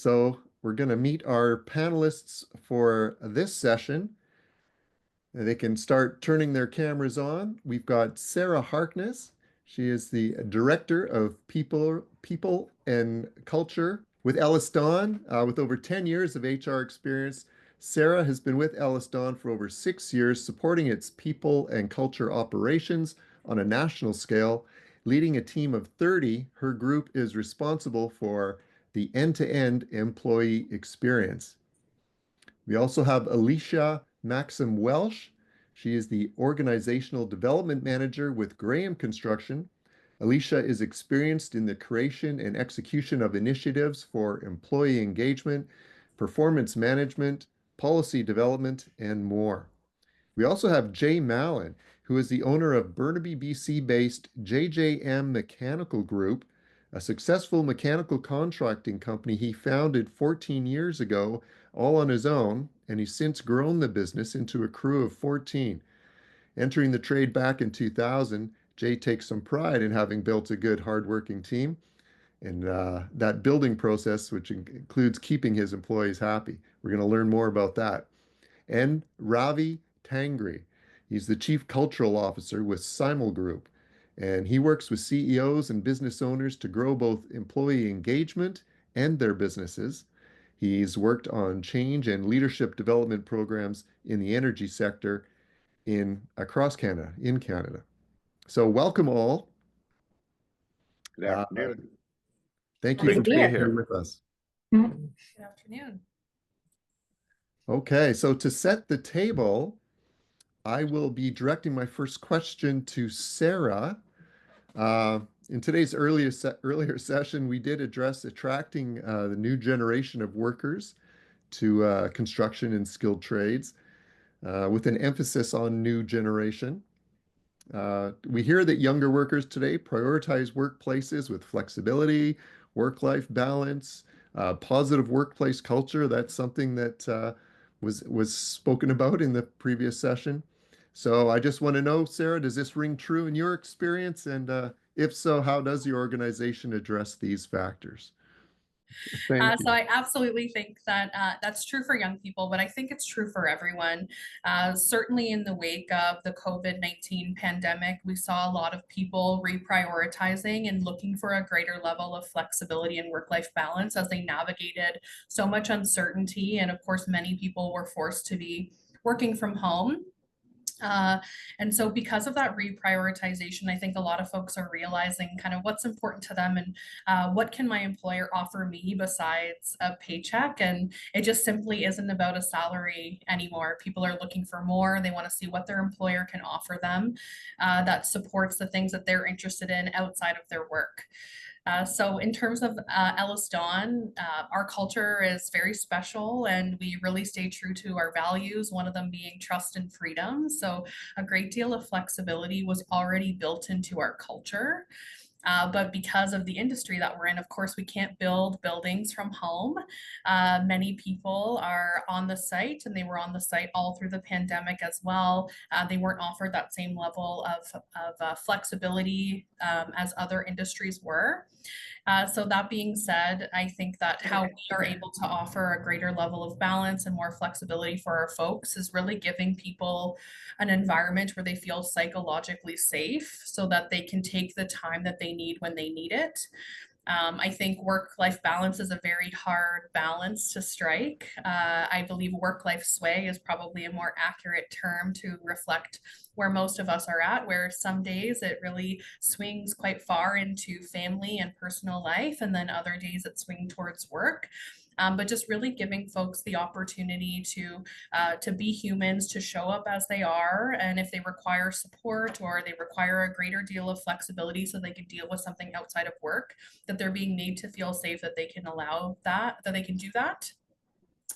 So we're going to meet our panelists for this session. They can start turning their cameras on. We've got Sarah Harkness. She is the Director of People and Culture with EllisDon, with over 10 years of HR experience. Sarah has been with EllisDon for over 6 years, supporting its people and culture operations on a national scale. Leading a team of 30, her group is responsible for the end-to-end employee experience. We also have Alicia Maxim-Welsh. She is the Organizational Development Manager with Graham Construction. Alicia is experienced in the creation and execution of initiatives for employee engagement, performance management, policy development, and more. We also have Jay Mallan, who is the owner of Burnaby, BC-based JJM Mechanical Group, a successful mechanical contracting company he founded 14 years ago, all on his own, and he's since grown the business into a crew of 14. Entering the trade back in 2000, Jay takes some pride in having built a good, hardworking team, and that building process, which includes keeping his employees happy. We're going to learn more about that. And Ravi Tangri. He's the Chief Cultural Officer with Simul Group, and he works with CEOs and business owners to grow both employee engagement and their businesses. He's worked on change and leadership development programs in the energy sector across Canada, in Canada. So welcome all. Good afternoon. Thank you for being here with us. Good afternoon. Okay, so to set the table, I will be directing my first question to Sarah. In today's earlier session, we did address attracting the new generation of workers to construction and skilled trades with an emphasis on new generation. We hear that younger workers today prioritize workplaces with flexibility, work-life balance, positive workplace culture. That's something that was spoken about in the previous session. So I just want to know, Sarah, does this ring true in your experience? And if so, how does your organization address these factors? So I absolutely think that that's true for young people, but I think it's true for everyone. Certainly in the wake of the COVID-19 pandemic, we saw a lot of people reprioritizing and looking for a greater level of flexibility and work-life balance as they navigated so much uncertainty. And of course, many people were forced to be working from home. And so because of that reprioritization, I think a lot of folks are realizing kind of what's important to them and what can my employer offer me besides a paycheck. And it just simply isn't about a salary anymore. People are looking for more. They want to see what their employer can offer them that supports the things that they're interested in outside of their work. So in terms of EllisDon, our culture is very special and we really stay true to our values, one of them being trust and freedom. So a great deal of flexibility was already built into our culture. But because of the industry that we're in, of course, we can't build buildings from home. Many people are on the site and they were on the site all through the pandemic as well. They weren't offered that same level of flexibility as other industries were. So that being said, I think that how we are able to offer a greater level of balance and more flexibility for our folks is really giving people an environment where they feel psychologically safe so that they can take the time that they need when they need it. I think work-life balance is a very hard balance to strike. I believe work-life sway is probably a more accurate term to reflect where most of us are at, where some days it really swings quite far into family and personal life, and then other days it swings towards work. But just really giving folks the opportunity to be humans, to show up as they are, and if they require support or they require a greater deal of flexibility so they can deal with something outside of work, that they're being made to feel safe that they can allow that they can do that.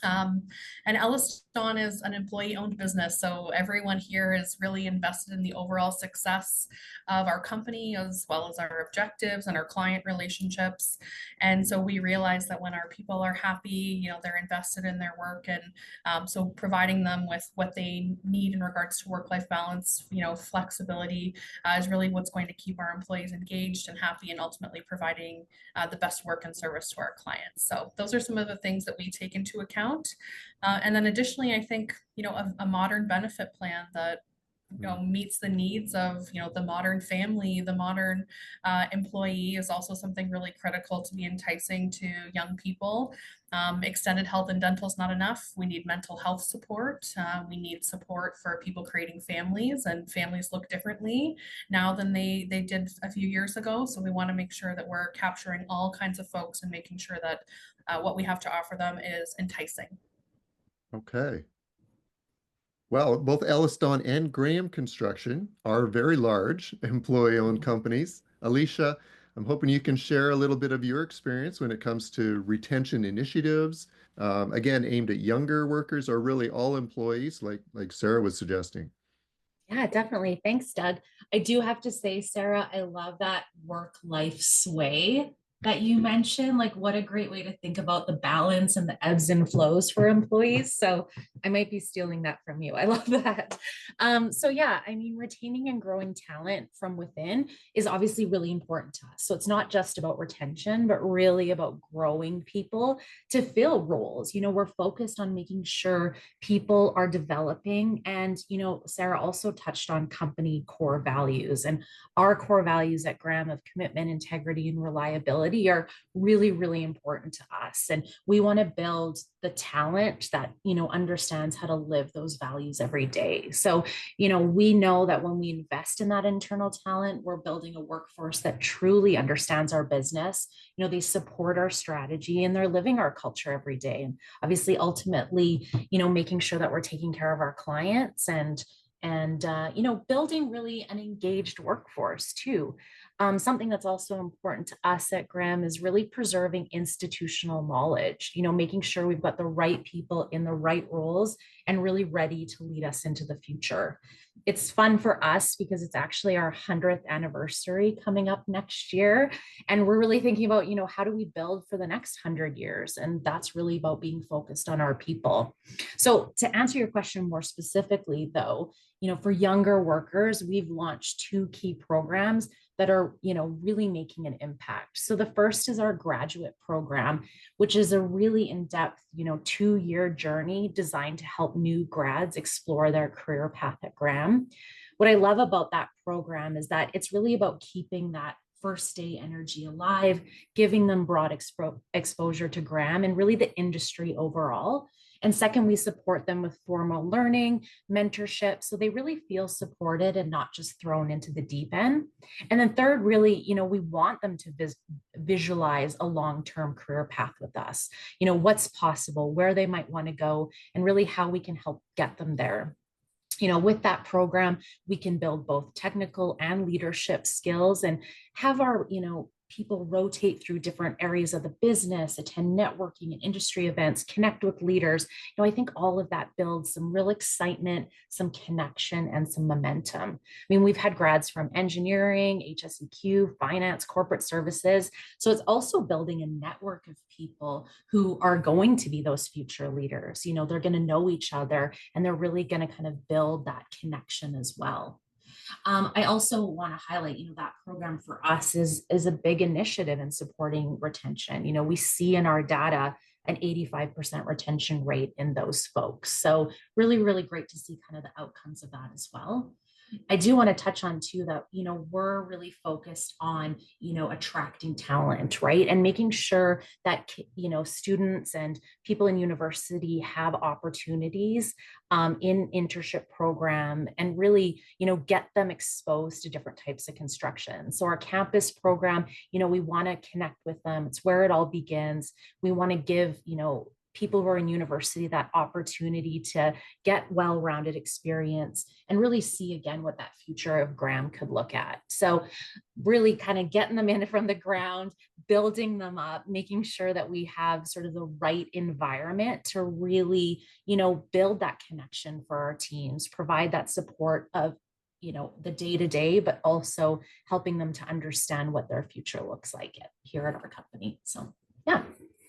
And EllisDon is an employee-owned business, so everyone here is really invested in the overall success of our company, as well as our objectives and our client relationships. And so we realize that when our people are happy, you know, they're invested in their work, and so providing them with what they need in regards to work-life balance, you know, flexibility, is really what's going to keep our employees engaged and happy, and ultimately providing the best work and service to our clients. So those are some of the things that we take into account. And then additionally, I think, you know, a modern benefit plan that, you know, meets the needs of, you know, the modern family, the modern employee is also something really critical to be enticing to young people. Extended health and dental is not enough. We need mental health support. We need support for people creating families, and families look differently now than they did a few years ago. So we want to make sure that we're capturing all kinds of folks and making sure that what we have to offer them is enticing. Okay. Well, both EllisDon and Graham Construction are very large employee-owned companies. Alicia, I'm hoping you can share a little bit of your experience when it comes to retention initiatives, again, aimed at younger workers or really all employees, like Sarah was suggesting. Yeah, definitely. Thanks, Doug. I do have to say, Sarah, I love that work-life sway that you mentioned. Like, what a great way to think about the balance and the ebbs and flows for employees. So I might be stealing that from you. I love that. So yeah, I mean, retaining and growing talent from within is obviously really important to us. So it's not just about retention, but really about growing people to fill roles. You know, we're focused on making sure people are developing. And, you know, Sarah also touched on company core values, and our core values at Graham of commitment, integrity, and reliability are really, really important to us. And we want to build the talent that, you know, understands how to live those values every day. So, you know, we know that when we invest in that internal talent, we're building a workforce that truly understands our business. You know, they support our strategy and they're living our culture every day. And obviously, ultimately, you know, making sure that we're taking care of our clients and you know, building really an engaged workforce too. Something that's also important to us at Graham is really preserving institutional knowledge, you know, making sure we've got the right people in the right roles and really ready to lead us into the future. It's fun for us because it's actually our 100th anniversary coming up next year. And we're really thinking about, you know, how do we build for the next 100 years? And that's really about being focused on our people. So to answer your question more specifically, though, you know, for younger workers, we've launched 2 key programs that are, you know, really making an impact. So the first is our graduate program, which is a really in-depth, you know, 2-year journey designed to help new grads explore their career path at Graham. What I love about that program is that it's really about keeping that first day energy alive, giving them broad exposure to Graham and really the industry overall. And second, we support them with formal learning, mentorship, so they really feel supported and not just thrown into the deep end. And then third, really, you know, we want them to visualize a long-term career path with us, you know, what's possible, where they might want to go, and really how we can help get them there. You know, with that program, we can build both technical and leadership skills and have our, you know, people rotate through different areas of the business, attend networking and industry events, connect with leaders. You know, I think all of that builds some real excitement, some connection, and some momentum. I mean, we've had grads from engineering, HSEQ, finance, corporate services. So it's also building a network of people who are going to be those future leaders. You know, they're going to know each other and they're really going to kind of build that connection as well. I also want to highlight, you know, that program for us is a big initiative in supporting retention. You know, we see in our data an 85% retention rate in those folks. So really, really great to see kind of the outcomes of that as well. I do want to touch on too that, you know, we're really focused on, you know, attracting talent, right? And making sure that, you know, students and people in university have opportunities in internship program and really, you know, get them exposed to different types of construction. So our campus program, you know, we want to connect with them. It's where it all begins. We want to give, you know, people who are in university that opportunity to get well-rounded experience and really see again what that future of Graham could look at. So really kind of getting them in from the ground, building them up, making sure that we have sort of the right environment to really, build that connection for our teams, provide that support of, the day-to-day, but also helping them to understand what their future looks like here at our company. So, yeah.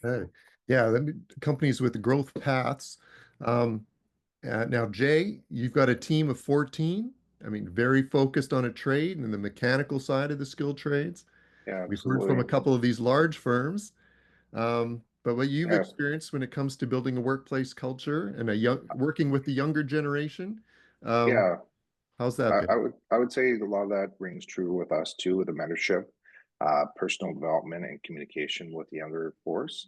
Okay. Yeah, companies with growth paths. Now, Jay, you've got a team of 14. I mean, very focused on a trade and the mechanical side of the skilled trades. Yeah, We've heard from a absolutely. couple of these large firms. But what you've Yeah. experienced when it comes to building a workplace culture and working with the younger generation, Yeah, how's that I, been? I would I would say a lot of that rings true with us too, with the mentorship, personal development, and communication with the younger force.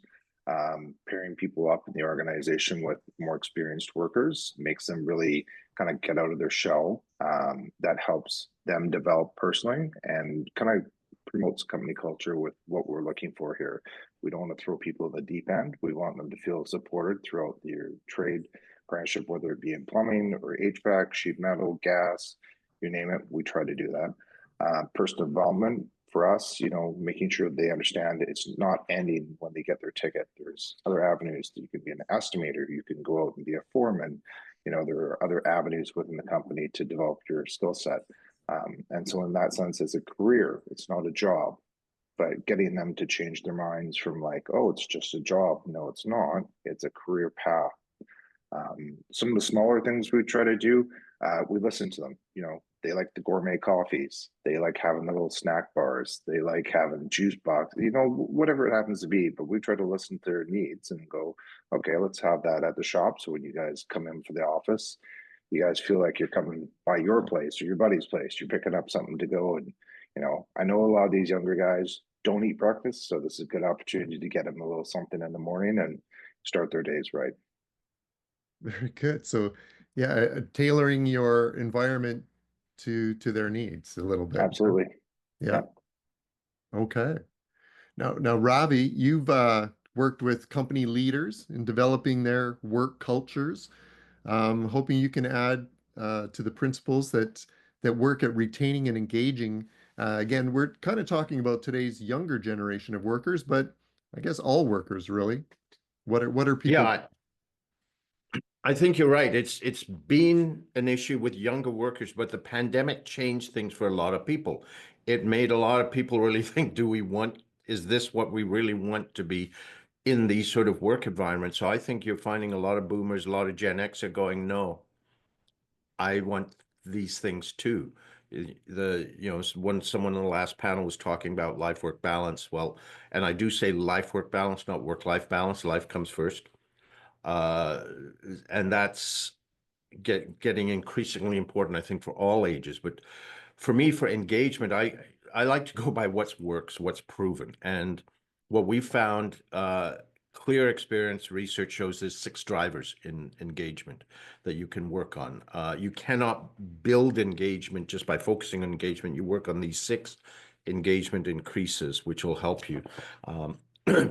Pairing people up in the organization with more experienced workers makes them really kind of get out of their shell. That helps them develop personally and kind of promotes company culture with what we're looking for here. We don't want to throw people in the deep end. We want them to feel supported throughout their trade apprenticeship, whether it be in plumbing or HVAC, sheet metal, gas, you name it. We try to do that. Personal development for us, making sure they understand it's not ending when they get their ticket. There's other avenues. You can be an estimator. You can go out and be a foreman. There are other avenues within the company to develop your skill set. And so in that sense, it's a career. It's not a job. But getting them to change their minds from like, oh, it's just a job. No, it's not. It's a career path. Some of the smaller things we try to do, we listen to them. They like the gourmet coffees. They like having the little snack bars. They like having juice box. Whatever it happens to be. But we try to listen to their needs and go, okay, let's have that at the shop. So when you guys come in for the office, you guys feel like you're coming by your place or your buddy's place. You're picking up something to go. And I know a lot of these younger guys don't eat breakfast, so this is a good opportunity to get them a little something in the morning and start their days right. Very good. So, yeah, tailoring your environment to their needs a little bit. Absolutely. Yeah. Okay. Now, Ravi, you've worked with company leaders in developing their work cultures. Hoping you can add to the principles that work at retaining and engaging. Again, we're kind of talking about today's younger generation of workers, but I guess all workers really. What are people? Yeah, I think you're right. It's been an issue with younger workers, but the pandemic changed things for a lot of people. It made a lot of people really think, is this what we really want to be in these sort of work environments? So I think you're finding a lot of boomers, a lot of Gen X are going, no, I want these things too. When someone in the last panel was talking about life-work balance, well, and I do say life-work balance, not work-life balance. Life comes first. And that's getting increasingly important, I think, for all ages. But for me, for engagement, I like to go by what works, what's proven. And what we found, clear experience research shows there's 6 drivers in engagement that you can work on. You cannot build engagement just by focusing on engagement. You work on these 6 engagement increases, which will help you.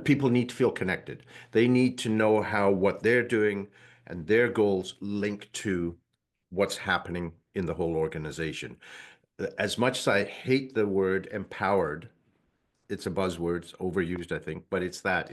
People need to feel connected. They need to know how what they're doing and their goals link to what's happening in the whole organization. As much as I hate the word empowered, it's a buzzword, it's overused, I think, but it's that.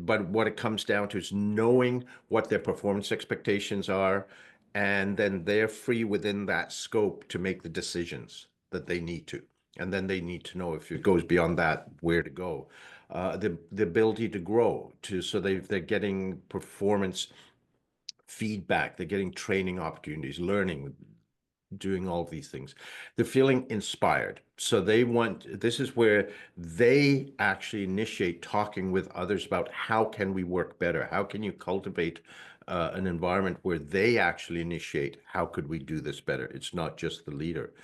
But what it comes down to is knowing what their performance expectations are, and then they're free within that scope to make the decisions that they need to. And then they need to know if it goes beyond that, where to go. The ability to grow, so they're getting performance feedback, they're getting training opportunities, learning, doing all of these things. They're feeling inspired. So this is where they actually initiate talking with others about how can we work better? How can you cultivate an environment where they actually initiate, how could we do this better? It's not just the leader.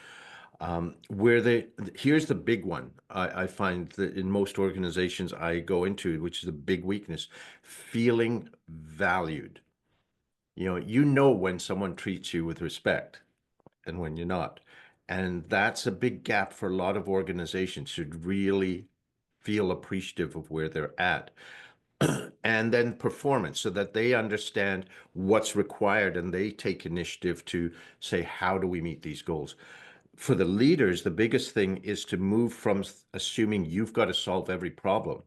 Here's the big one. I find that in most organizations I go into, which is a big weakness, feeling valued. When someone treats you with respect and when you're not. And that's a big gap for a lot of organizations, should really feel appreciative of where they're at. and then performance, so that they understand what's required and they take initiative to say, how do we meet these goals? For the leaders, the biggest thing is to move from assuming you've got to solve every problem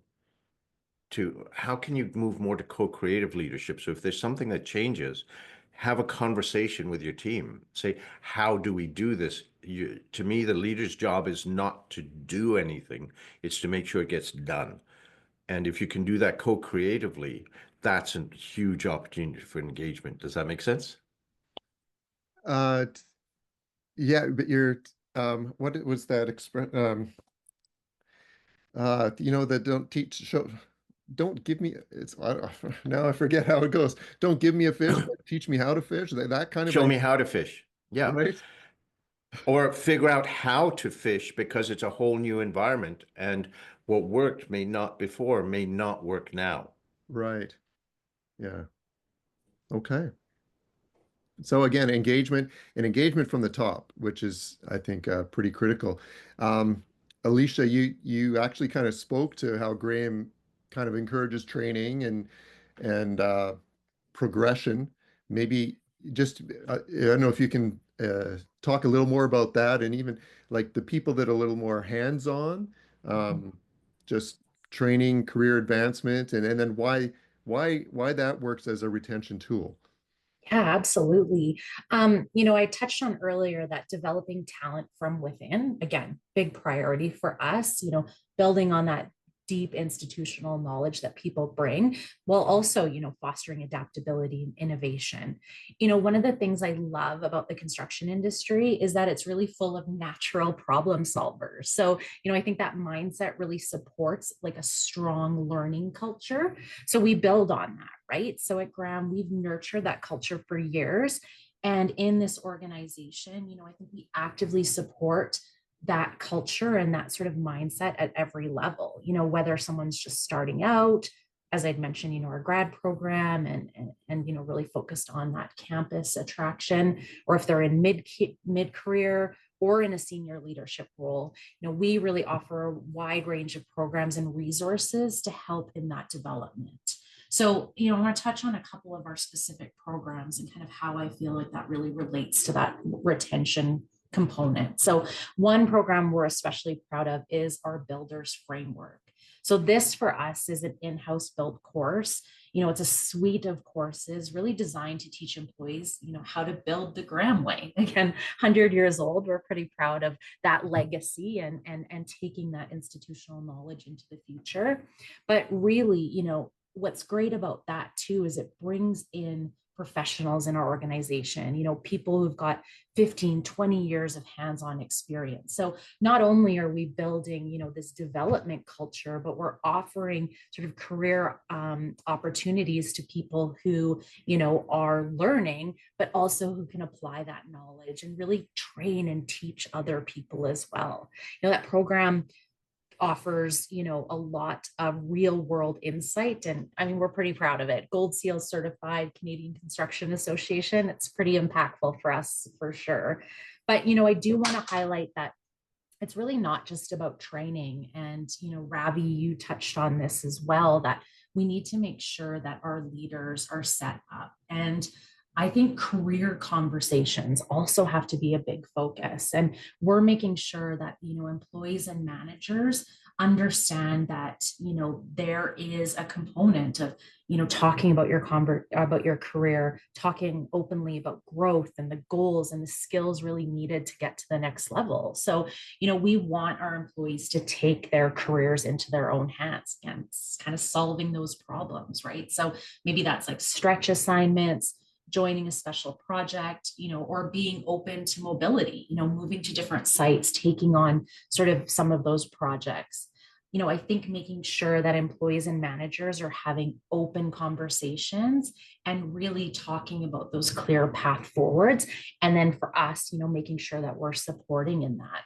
to how can you move more to co-creative leadership? So if there's something that changes, have a conversation with your team. Say, how do we do this? To me, the leader's job is not to do anything. It's to make sure it gets done. And if you can do that co-creatively, that's a huge opportunity for engagement. Does that make sense? Yeah, but what was that that don't teach, show, don't give me, now I forget how it goes. Don't give me a fish, but teach me how to fish. That kind of Show me how to fish. Yeah. Right. Or figure out how to fish, because it's a whole new environment, and what worked may not before may not work now. Right. Yeah. Okay. So again, engagement from the top, which is, I think, pretty critical. Alicia, you actually kind of spoke to how Graham kind of encourages training and progression. Maybe just I don't know if you can talk a little more about that, and even like the people that are a little more hands-on, just training, career advancement, and then why that works as a retention tool. Yeah, absolutely. I touched on earlier that developing talent from within, again, big priority for us, building on that deep institutional knowledge that people bring, while also, fostering adaptability and innovation. One of the things I love about the construction industry is that it's really full of natural problem solvers. So, I think that mindset really supports like a strong learning culture. So we build on that, right? So at Graham, we've nurtured that culture for years. And in this organization, I think we actively support that culture and that sort of mindset at every level, whether someone's just starting out, as I'd mentioned, our grad program and really focused on that campus attraction, or if they're in mid career or in a senior leadership role, we really offer a wide range of programs and resources to help in that development. So, I want to touch on a couple of our specific programs and kind of how I feel like that really relates to that retention component. So one program we're especially proud of is our Builders Framework. So this for us is an in-house built course. It's a suite of courses really designed to teach employees, how to build the Graham way. Again, 100 years old, we're pretty proud of that legacy and taking that institutional knowledge into the future. But really, what's great about that too is it brings in professionals in our organization, people who've got 15, 20 years of hands-on experience. So not only are we building, this development culture, but we're offering sort of career opportunities to people who, are learning, but also who can apply that knowledge and really train and teach other people as well. That program offers, a lot of real world insight. And I mean, we're pretty proud of it. Gold Seal certified Canadian Construction Association. It's pretty impactful for us for sure. But, I do want to highlight that it's really not just about training. And, Ravi, you touched on this as well, that we need to make sure that our leaders are set up. And I think career conversations also have to be a big focus. And we're making sure that, employees and managers understand that, there is a component of, talking about your career, talking openly about growth and the goals and the skills really needed to get to the next level. So, we want our employees to take their careers into their own hands and kind of solving those problems, right? So maybe that's like stretch assignments, joining a special project, or being open to mobility, moving to different sites, taking on sort of some of those projects. I think making sure that employees and managers are having open conversations and really talking about those clear path forwards. And then for us, making sure that we're supporting in that.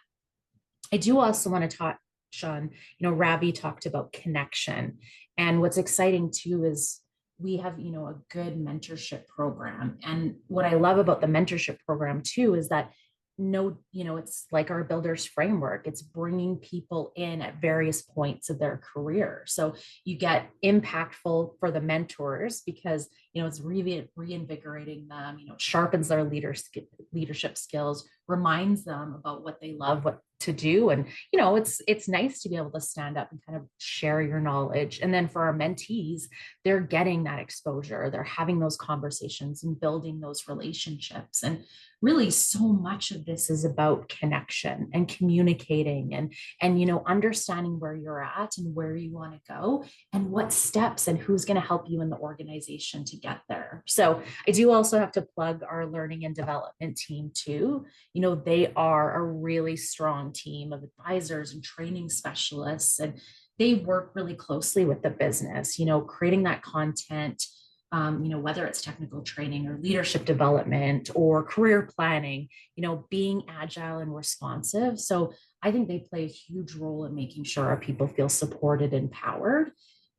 I do also want to touch on, Ravi talked about connection. And what's exciting too is we have, a good mentorship program. And what I love about the mentorship program too is that no, it's like our builders framework. It's bringing people in at various points of their career. So you get impactful for the mentors because, it's really reinvigorating them, sharpens their leadership skills, reminds them about what they love, what to do. And, it's nice to be able to stand up and kind of share your knowledge. And then for our mentees, they're getting that exposure. They're having those conversations and building those relationships. And really so much of this is about connection and communicating and understanding where you're at and where you want to go and what steps and who's going to help you in the organization to get there. So I do also have to plug our learning and development team too. They are a really strong team of advisors and training specialists, and they work really closely with the business, creating that content, whether it's technical training or leadership development or career planning, being agile and responsive. So I think they play a huge role in making sure our people feel supported and empowered.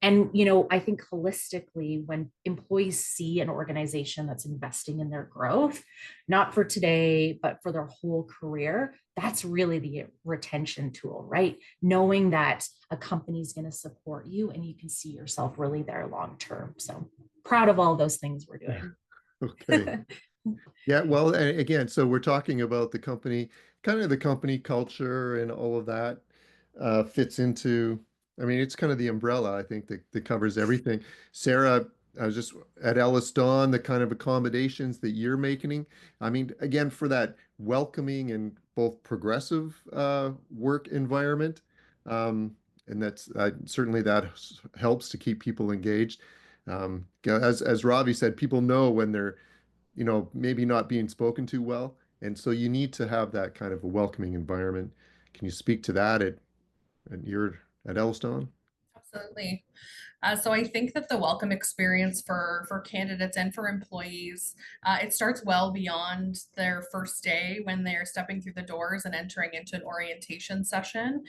And, I think holistically, when employees see an organization that's investing in their growth, not for today, but for their whole career, that's really the retention tool, right? Knowing that a company is going to support you and you can see yourself really there long term. So proud of all those things we're doing. Okay. Yeah, well, again, so we're talking about the company, kind of the company culture and all of that fits into, I mean, it's kind of the umbrella, I think, that covers everything. Sarah, I was just at EllisDon, the kind of accommodations that you're making. I mean, again, for that welcoming and both progressive work environment, and that's certainly that helps to keep people engaged. As Ravi said, people know when they're maybe not being spoken to well. And so you need to have that kind of a welcoming environment. Can you speak to that at EllisDon? Absolutely. So I think that the welcome experience for candidates and for employees, it starts well beyond their first day when they're stepping through the doors and entering into an orientation session.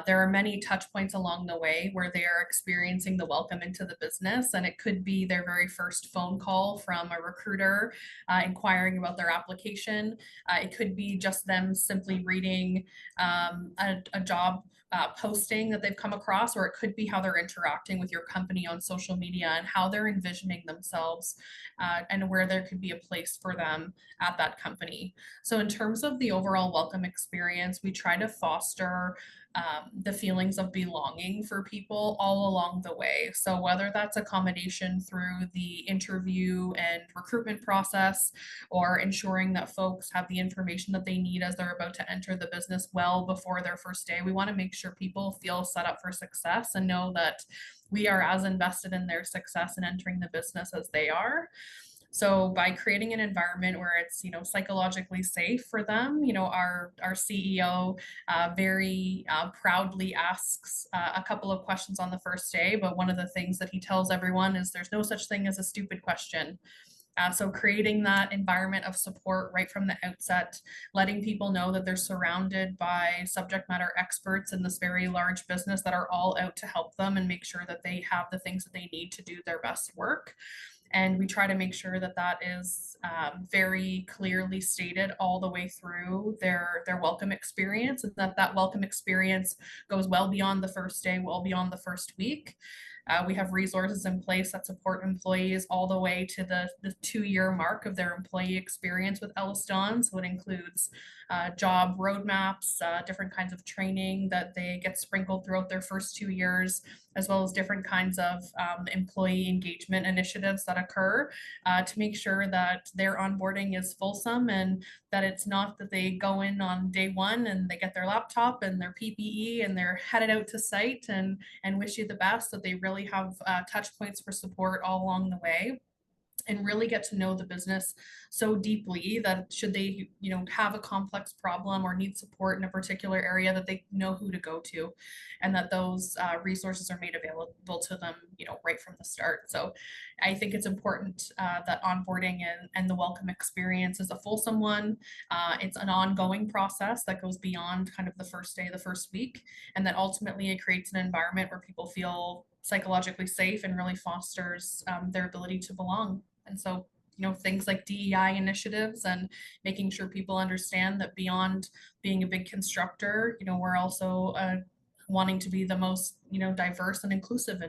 There are many touch points along the way where they are experiencing the welcome into the business, and it could be their very first phone call from a recruiter inquiring about their application. It could be just them simply reading a job posting that they've come across, or it could be how they're interacting with your company on social media and how they're envisioning themselves and where there could be a place for them at that company. So in terms of the overall welcome experience, we try to foster the feelings of belonging for people all along the way. So whether that's accommodation through the interview and recruitment process, or ensuring that folks have the information that they need as they're about to enter the business well before their first day, we want to make sure people feel set up for success and know that we are as invested in their success in entering the business as they are. So by creating an environment where it's, psychologically safe for them, our CEO very proudly asks a couple of questions on the first day, but one of the things that he tells everyone is there's no such thing as a stupid question. So creating that environment of support right from the outset, letting people know that they're surrounded by subject matter experts in this very large business that are all out to help them and make sure that they have the things that they need to do their best work. And we try to make sure that that is very clearly stated all the way through their welcome experience, and that welcome experience goes well beyond the first day, well beyond the first week. We have resources in place that support employees all the way to the 2-year mark of their employee experience with EllisDon. So it includes job roadmaps, different kinds of training that they get sprinkled throughout their first 2 years, as well as different kinds of employee engagement initiatives that occur to make sure that their onboarding is fulsome and that it's not that they go in on day one and they get their laptop and their PPE and they're headed out to site and wish you the best, that they really have touch points for support all along the way and really get to know the business so deeply that should they, have a complex problem or need support in a particular area, that they know who to go to, and that those resources are made available to them, right from the start. So I think it's important that onboarding and the welcome experience is a fulsome one. It's an ongoing process that goes beyond kind of the first day, the first week, and that ultimately it creates an environment where people feel psychologically safe and really fosters their ability to belong. And so things like DEI initiatives and making sure people understand that beyond being a big constructor, we're also wanting to be the most, diverse and inclusive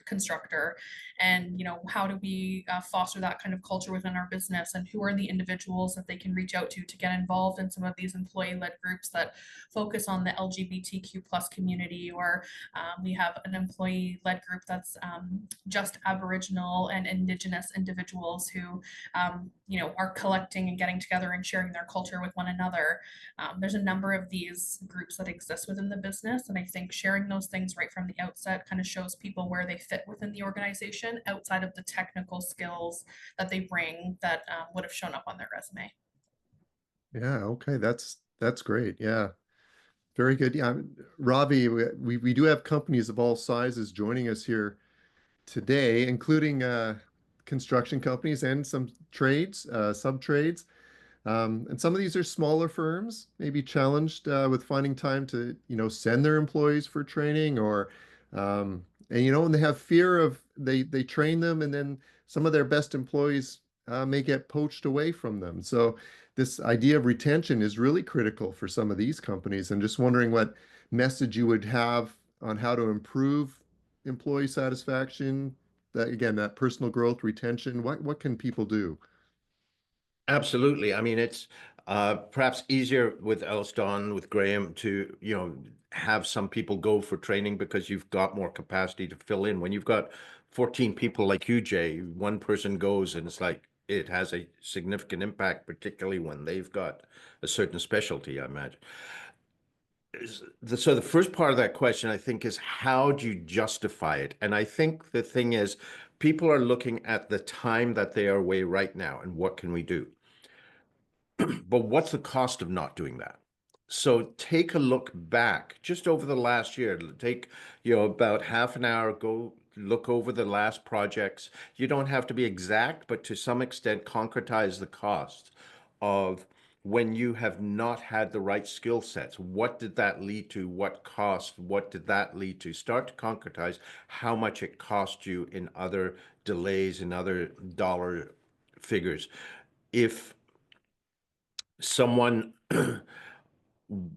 constructor. And how do we foster that kind of culture within our business, and who are the individuals that they can reach out to get involved in some of these employee-led groups that focus on the LGBTQ plus community, or we have an employee-led group that's just Aboriginal and Indigenous individuals who are collecting and getting together and sharing their culture with one another. There's a number of these groups that exist within the business, and I think sharing those things right from the outset kind of shows people where they fit within the organization outside of the technical skills that they bring that would have shown up on their resume. Yeah, okay, that's great. Yeah, very good. Yeah, Ravi, we do have companies of all sizes joining us here today, including construction companies and some trades, sub-trades. And some of these are smaller firms, maybe challenged with finding time to, send their employees for training, or, and they have fear of they train them, and then some of their best employees may get poached away from them. So this idea of retention is really critical for some of these companies. And just wondering what message you would have on how to improve employee satisfaction, that again, that personal growth, retention. What can people do? Absolutely. I mean, it's perhaps easier with EllisDon, with Graham, to, have some people go for training because you've got more capacity to fill in. When you've got 14 people like you, Jay, one person goes and it's like it has a significant impact, particularly when they've got a certain specialty, I imagine. So the first part of that question, I think, is how do you justify it? And I think the thing is, people are looking at the time that they are away right now and what can we do? But what's the cost of not doing that? So take a look back just over the last year. Take, about half an hour, go look over the last projects. You don't have to be exact, but to some extent concretize the cost of when you have not had the right skill sets. What did that lead to? What cost? What did that lead to? Start to concretize how much it cost you in other delays, in other dollar figures. If someone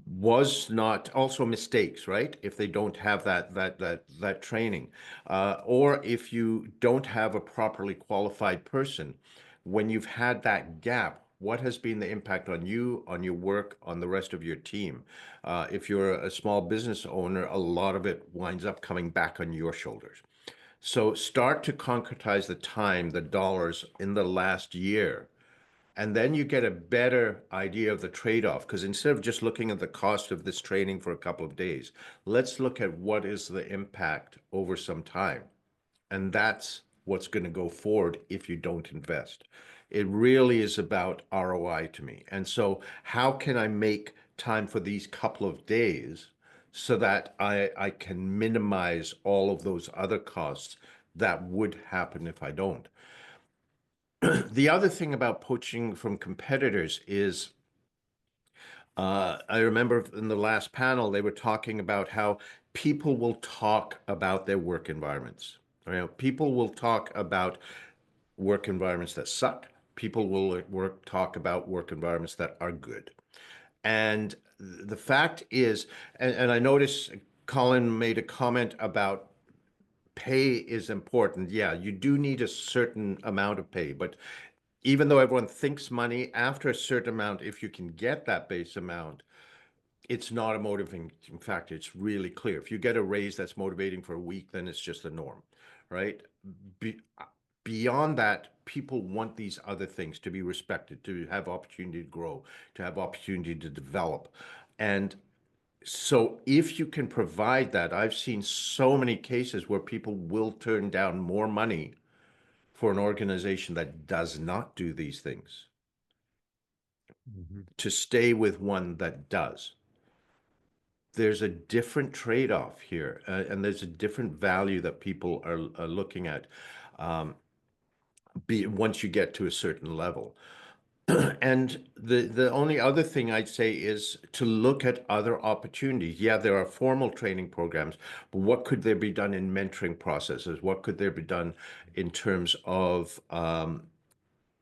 was not, also mistakes, right? If they don't have that training, or if you don't have a properly qualified person, when you've had that gap, what has been the impact on you, on your work, on the rest of your team? If you're a small business owner, a lot of it winds up coming back on your shoulders. So start to concretize the time, the dollars in the last year, and then you get a better idea of the trade-off, because instead of just looking at the cost of this training for a couple of days, let's look at what is the impact over some time. And that's what's going to go forward if you don't invest. It really is about ROI to me. And so how can I make time for these couple of days so that I can minimize all of those other costs that would happen if I don't? The other thing about poaching from competitors is, I remember in the last panel, they were talking about how people will talk about their work environments. People will talk about work environments that suck. People will talk about work environments that are good. And the fact is, and I noticed Colin made a comment about pay is important. Yeah, you do need a certain amount of pay, but even though everyone thinks money, after a certain amount, if you can get that base amount, it's not a motivating factor. It's really clear. If you get a raise that's motivating for a week, then it's just the norm, right? Beyond that, people want these other things to be respected, to have opportunity to grow, to have opportunity to develop. And so if you can provide that, I've seen so many cases where people will turn down more money for an organization that does not do these things to stay with one that does. There's a different trade-off here, and there's a different value that people are looking at once you get to a certain level. And the only other thing I'd say is to look at other opportunities. Yeah, there are formal training programs, but what could there be done in mentoring processes? What could there be done in terms of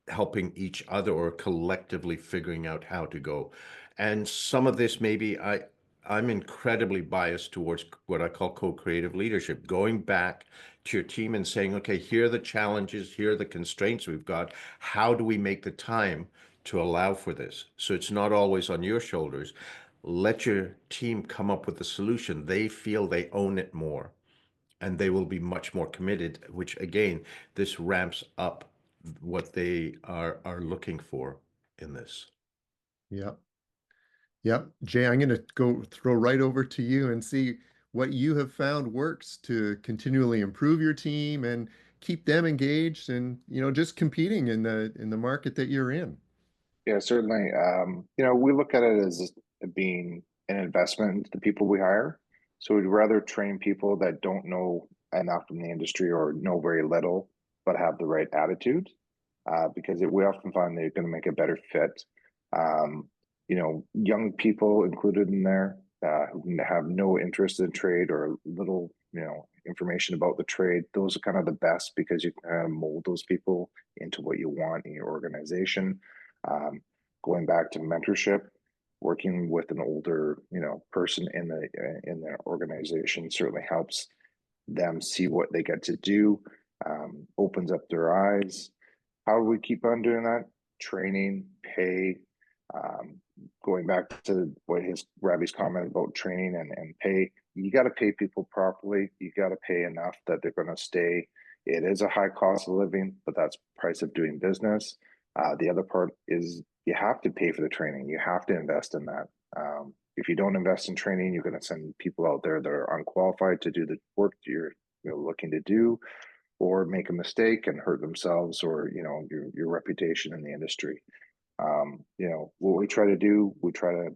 helping each other or collectively figuring out how to go. And some of this maybe I'm incredibly biased towards what I call co-creative leadership, going back to your team and saying, okay, here are the challenges, here are the constraints we've got. How do we make the time to allow for this? So it's not always on your shoulders. Let your team come up with the solution. They feel they own it more, and they will be much more committed, which again, this ramps up what they are looking for in this. Yeah. Yep. Jay, I'm going to go throw right over to you and see what you have found works to continually improve your team and keep them engaged and, just competing in the market that you're in. Yeah, certainly. We look at it as being an investment into the people we hire. So we'd rather train people that don't know enough in the industry or know very little, but have the right attitude, because we often find they're going to make a better fit. Young people included in there who have no interest in trade or little, information about the trade. Those are kind of the best because you can kind of mold those people into what you want in your organization. Going back to mentorship, working with an older, person in the organization certainly helps them see what they get to do, opens up their eyes. How do we keep on doing that? Training, pay. Going back to what Ravi's comment about training and pay, you got to pay people properly. You got to pay enough that they're going to stay. It is a high cost of living, but that's price of doing business. The other part is you have to pay for the training. You have to invest in that. If you don't invest in training, you're going to send people out there that are unqualified to do the work that you're looking to do, or make a mistake and hurt themselves or your reputation in the industry. What we try to do, we try to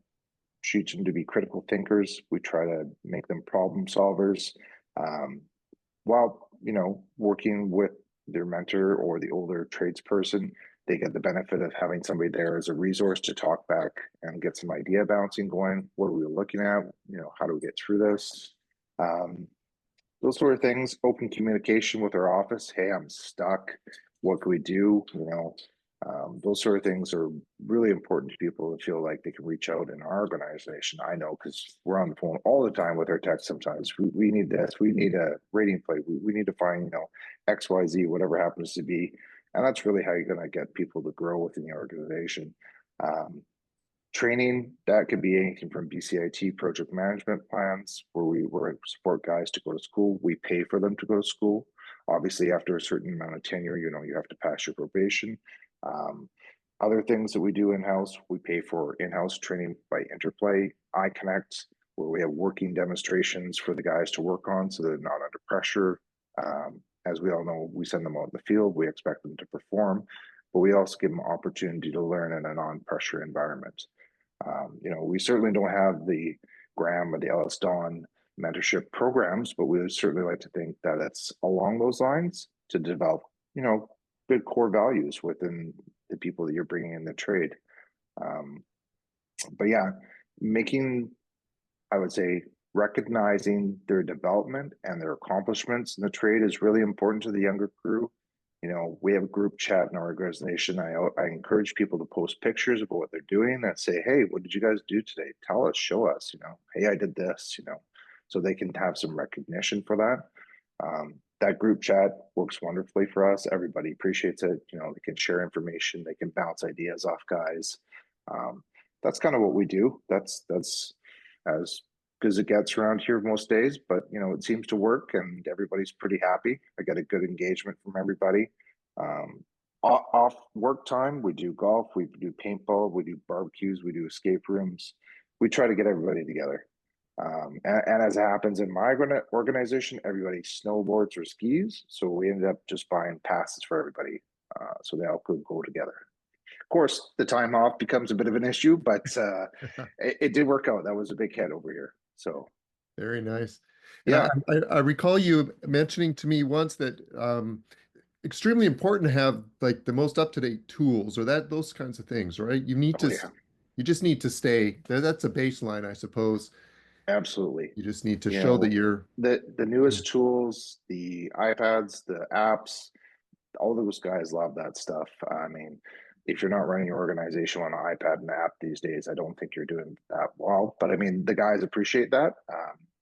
teach them to be critical thinkers. We try to make them problem solvers, while working with their mentor or the older tradesperson. They get the benefit of having somebody there as a resource to talk back and get some idea bouncing going. What are we looking at? How do we get through this? Those sort of things. Open communication with our office. Hey, I'm stuck. What can we do? Those sort of things are really important to people to feel like they can reach out in our organization. I know because we're on the phone all the time with our techs sometimes. We need this. We need a rating plate. We need to find, XYZ, whatever happens to be. And that's really how you're going to get people to grow within the organization. Training, that could be anything from BCIT project management plans, where we support guys to go to school. We pay for them to go to school. Obviously, after a certain amount of tenure, you have to pass your probation. Other things that we do in-house, we pay for in-house training by Interplay, iConnect, where we have working demonstrations for the guys to work on so they're not under pressure. As we all know, we send them out in the field, we expect them to perform, but we also give them opportunity to learn in a non-pressure environment. We certainly don't have the Graham or the EllisDon mentorship programs, but we would certainly like to think that it's along those lines to develop, good core values within the people that you're bringing in the trade. But yeah, I would say, recognizing their development and their accomplishments in the trade is really important to the younger crew. We have a group chat in our organization. I encourage people to post pictures of what they're doing and say, hey, what did you guys do today? Tell us, show us, hey, I did this, so they can have some recognition for that. That group chat works wonderfully for us. Everybody appreciates it. They can share information. They can bounce ideas off guys. That's kind of what we do. That's as good as it gets around here most days, but it seems to work and everybody's pretty happy. I get a good engagement from everybody. Off work time, we do golf, we do paintball, we do barbecues, we do escape rooms. We try to get everybody together. And as it happens in my organization, everybody snowboards or skis. So we ended up just buying passes for everybody, so they all could go together. Of course, the time off becomes a bit of an issue, but it did work out. That was a big hit over here. So very nice. Yeah, I recall you mentioning to me once that extremely important to have like the most up-to-date tools or those kinds of things, right? You just need to stay there. That's a baseline, I suppose. Absolutely. You just need to show that you're the newest tools, the iPads, the apps, all those guys love that stuff. I mean, if you're not running your organization on an iPad and app these days, I don't think you're doing that well. But I mean, the guys appreciate that.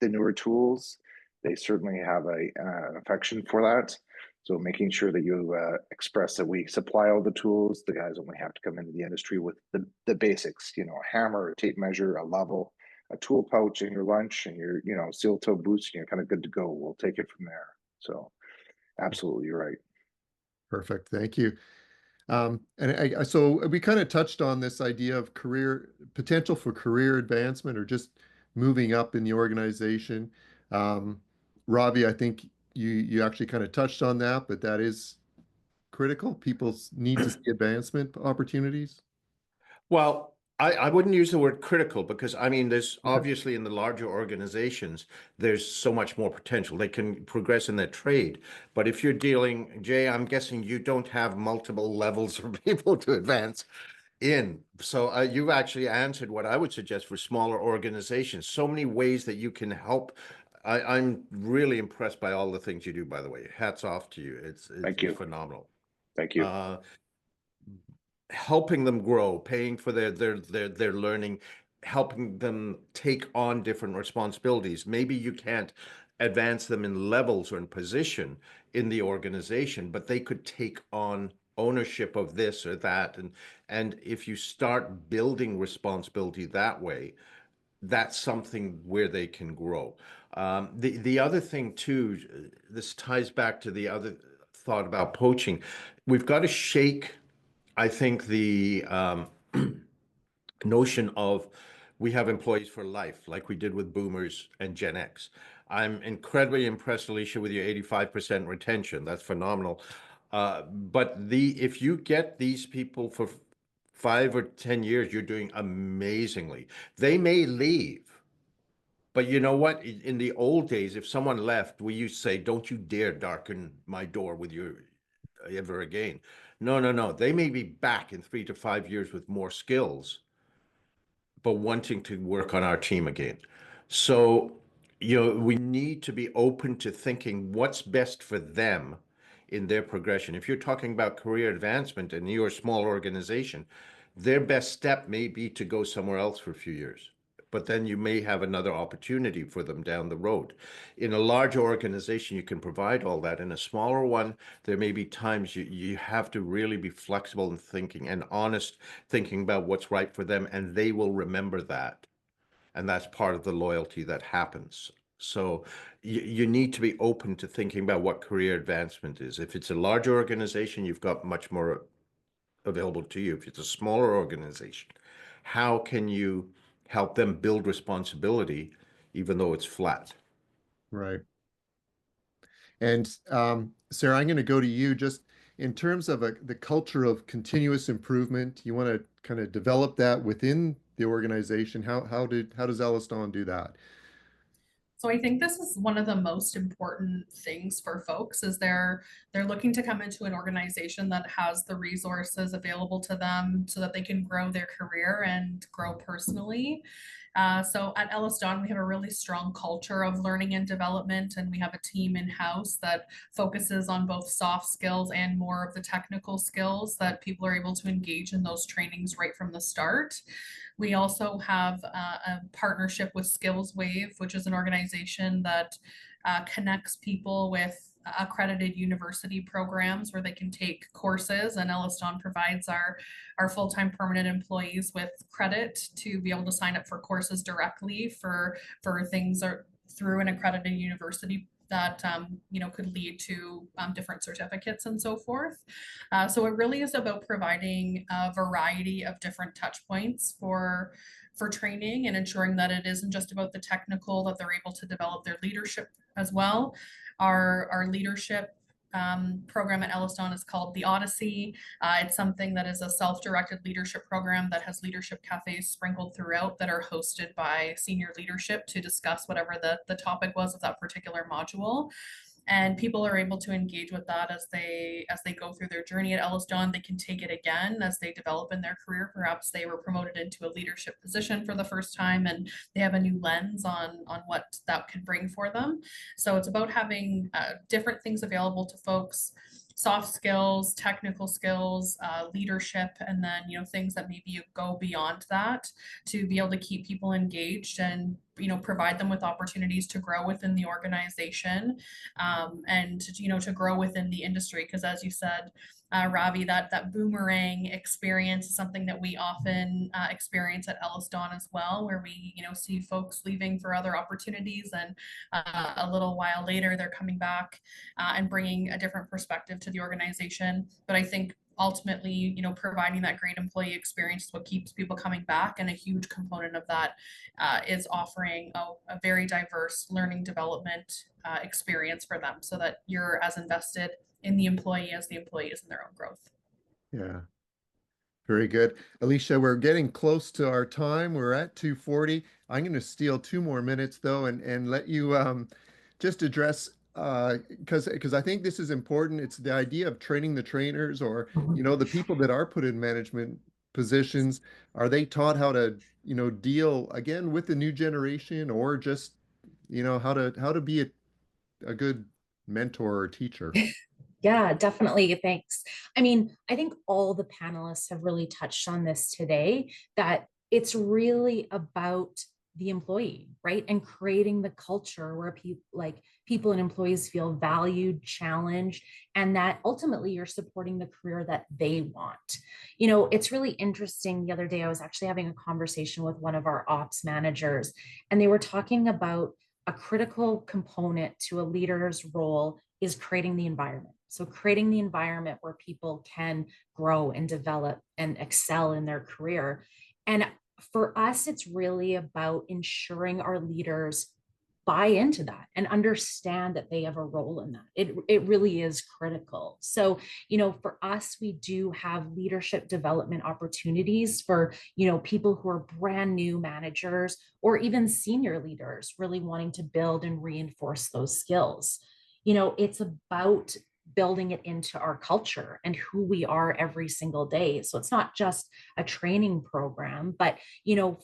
The newer tools, they certainly have an affection for that. So making sure that you express that we supply all the tools, the guys only have to come into the industry with the basics, you know, a hammer, a tape measure, a level, a tool pouch in your lunch, and your, you know, steel toe boots, and you're kind of good to go. We'll take it from there. So absolutely, you're right. Perfect. Thank you. So we kind of touched on this idea of potential for career advancement or just moving up in the organization. Ravi, I think you actually kind of touched on that, but that is critical. People need to see advancement opportunities. Well, I wouldn't use the word critical because I mean, there's obviously in the larger organizations, there's so much more potential. They can progress in their trade. But if you're dealing, Jay, I'm guessing you don't have multiple levels for people to advance in. So you've actually answered what I would suggest for smaller organizations. So many ways that you can help. I'm really impressed by all the things you do, by the way. Hats off to you. It's Thank you. phenomenal. Thank you. Helping them grow, paying for their learning, helping them take on different responsibilities. Maybe you can't advance them in levels or in position in the organization, but they could take on ownership of this or that. And if you start building responsibility that way, that's something where they can grow. The other thing too, this ties back to the other thought about poaching. We've got to shake, I think, the notion of we have employees for life, like we did with boomers and Gen X. I'm incredibly impressed, Alicia, with your 85% retention. That's phenomenal. But if you get these people for 5 or 10 years, you're doing amazingly. They may leave, but you know what? In the old days, if someone left, we used to say, "Don't you dare darken my door with your ever again." No, no, no. They may be back in 3 to 5 years with more skills, but wanting to work on our team again. So, we need to be open to thinking what's best for them in their progression. If you're talking about career advancement and you're a small organization, their best step may be to go somewhere else for a few years, but then you may have another opportunity for them down the road. In a larger organization, you can provide all that. In a smaller one, there may be times you have to really be flexible in thinking and honest, thinking about what's right for them, and they will remember that. And that's part of the loyalty that happens. So you need to be open to thinking about what career advancement is. If it's a larger organization, you've got much more available to you. If it's a smaller organization, how can you help them build responsibility, even though it's flat? Right. And Sarah, I'm going to go to you just in terms of the culture of continuous improvement. You want to kind of develop that within the organization. How does EllisDon do that? So I think this is one of the most important things for folks is they're looking to come into an organization that has the resources available to them so that they can grow their career and grow personally. So at EllisDon, we have a really strong culture of learning and development, and we have a team in-house that focuses on both soft skills and more of the technical skills that people are able to engage in those trainings right from the start. We also have a partnership with Skills Wave, which is an organization that connects people with accredited university programs where they can take courses, and EllisDon provides our full-time permanent employees with credit to be able to sign up for courses directly for things or through an accredited university that could lead to different certificates and so forth. So it really is about providing a variety of different touch points for training and ensuring that it isn't just about the technical, that they're able to develop their leadership as well. Our leadership program at EllisDon is called the Odyssey. It's something that is a self-directed leadership program that has leadership cafes sprinkled throughout that are hosted by senior leadership to discuss whatever the topic was of that particular module. And people are able to engage with that as they go through their journey at EllisDon. They can take it again as they develop in their career. Perhaps they were promoted into a leadership position for the first time and they have a new lens on what that could bring for them. So it's about having different things available to folks. soft skills, technical skills, leadership, and then, things that maybe go beyond that to be able to keep people engaged and, provide them with opportunities to grow within the organization, and, to grow within the industry. Because as you said, Ravi, that boomerang experience is something that we often experience at EllisDon as well, where we, see folks leaving for other opportunities, and a little while later they're coming back and bringing a different perspective to the organization. But I think ultimately, providing that great employee experience is what keeps people coming back, and a huge component of that is offering a very diverse learning development experience for them, so that you're as invested in the employee as the employee is in their own growth. Yeah. Very good. Alicia, we're getting close to our time. We're at 2:40. I'm going to steal 2 more minutes though, and let you just address, because I think this is important. It's the idea of training the trainers, or, the people that are put in management positions. Are they taught how to, deal again with the new generation, or just, how to be a good mentor or teacher? Yeah, definitely. Thanks. I mean, I think all the panelists have really touched on this today, that it's really about the employee, right? And creating the culture where people and employees feel valued, challenged, and that ultimately you're supporting the career that they want. It's really interesting. The other day, I was actually having a conversation with one of our ops managers, and they were talking about a critical component to a leader's role is creating the environment. So creating the environment where people can grow and develop and excel in their career. And for us, it's really about ensuring our leaders buy into that and understand that they have a role in that. It really is critical. So, for us, we do have leadership development opportunities for, people who are brand new managers, or even senior leaders really wanting to build and reinforce those skills. It's about building it into our culture and who we are every single day. So it's not just a training program, but,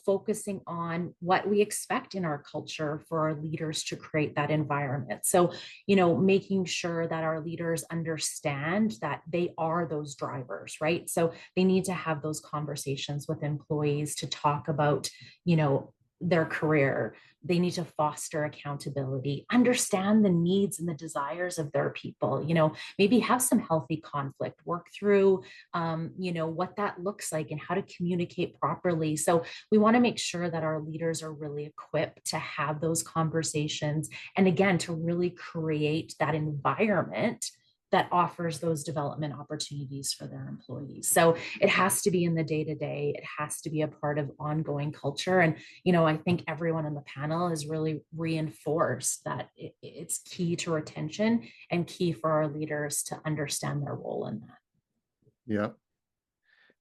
focusing on what we expect in our culture for our leaders to create that environment. So, making sure that our leaders understand that they are those drivers, right? So they need to have those conversations with employees to talk about, their career. They need to foster accountability, understand the needs and the desires of their people, maybe have some healthy conflict, work through, what that looks like and how to communicate properly. So we want to make sure that our leaders are really equipped to have those conversations. And again, to really create that environment that offers those development opportunities for their employees. So it has to be in the day-to-day. It has to be a part of ongoing culture. And, I think everyone on the panel has really reinforced that it's key to retention and key for our leaders to understand their role in that. Yeah.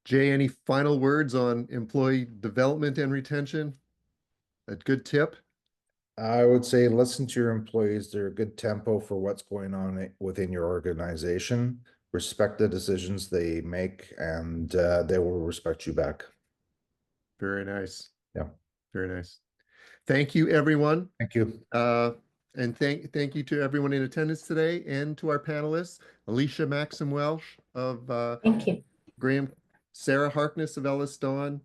Jay, any final words on employee development and retention? A good tip? I would say listen to your employees. They're a good tempo for what's going on within your organization. Respect the decisions they make, and they will respect you back. Very nice. Yeah. Very nice. Thank you, everyone. Thank you. And thank you to everyone in attendance today, and to our panelists, Alicia Maxim-Welsh of Thank you. Graham, Sarah Harkness of EllisDon,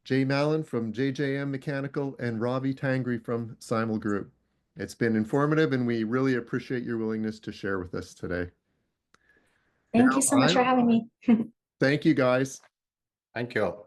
Jay Mallan from JJM Mechanical, and Ravi Tangri from Simul Group. It's been informative, and we really appreciate your willingness to share with us today. Thank you so much for having me. Thank you, guys. Thank you.